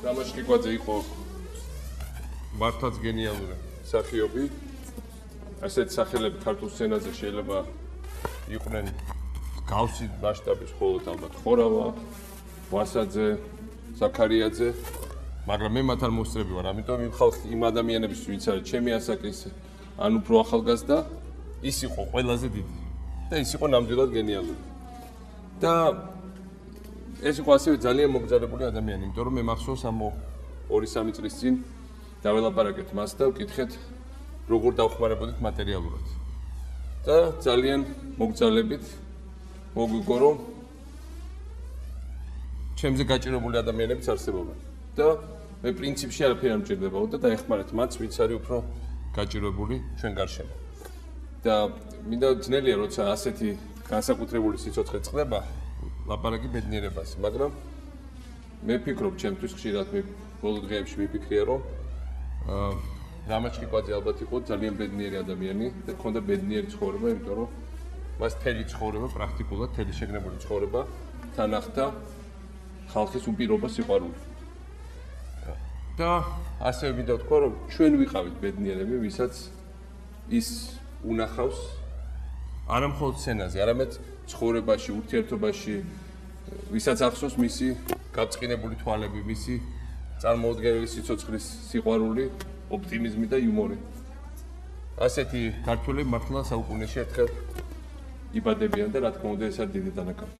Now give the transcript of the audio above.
რამაშ კიკვაძე იყო მართლაც გენიალური მსახიობი. ასეთ სახელები ქართულ სცენაზე შეიძლება იყვნენ გავსი მასშტაბის მხოლოდ ალბათ ხორავა, ვასაძე, ზაქარიაძე, მაგრამ მე მათ არ მოსწრები ვარ, ამიტომ იმ ადამიანების ვინც არის ჩემი ასაკის ან უფრო ახალგაზრდა, ის იყო ყველაზე დიდი და ის იყო ნამდვილად გენიალური. და ეს იყო ასევე ძალიან მოგზაურებული ადამიანი, იმიტომ რომ მე მახსოვს ამ 2-3 წლის წინ დაველაპარაკეთ მას და ვკითხეთ როგორ დავხმარებოდით მატერიალურად. და ძალიან მოგზაურებით მოგვიგო რომ ჩემზე გაჭირებული ადამიანებიც არსებობენ. და მე პრინციპში არაფერი არ მჭირდებაო და დაეხმარეთ მათ, ვინც არის უფრო გაჭირებული ჩვენ გარშემო. და მინდა ძნელია როცა ასეთი განსაკუთრებული სიცოცხლე წყდება ლაპარაკი ბედნიერებას, მაგრამ მე ვფიქრობ ჩემთვის ხშირად მე ბოლო დღეებში მიფიქრია რომ რამაშ კიკვაძე ალბათ იყო ძალიან ბედნიერი ადამიანი და ჰქონდა ბედნიერი ცხოვრება, იმიტომ რომ მას მთელი ცხოვრება პრაქტიკულად მთელი შეგნებული ცხოვრება თან ახლდა ხალხის უპირობა სიყვარული. და ასევე მინდა ვთქვა რომ ჩვენ ვიყავით ბედნიერები, ვისაც ის უნახავს არა მხოლოდ სცენაზე, არამედ ცხოვრებაში, ურთიერთობაში, ვისაც ახსოვს მისი გაწყინებული თვალები, მისი წარმოუდგენელი სიცოცხლის სიყვარული, ოპტიმიზმი და იუმორი. ასეთი ქართველები მართლა საუკუნეში ერთხელ იბადებიან და რა თქმა უნდა ეს არის დიდი დანაკარგი.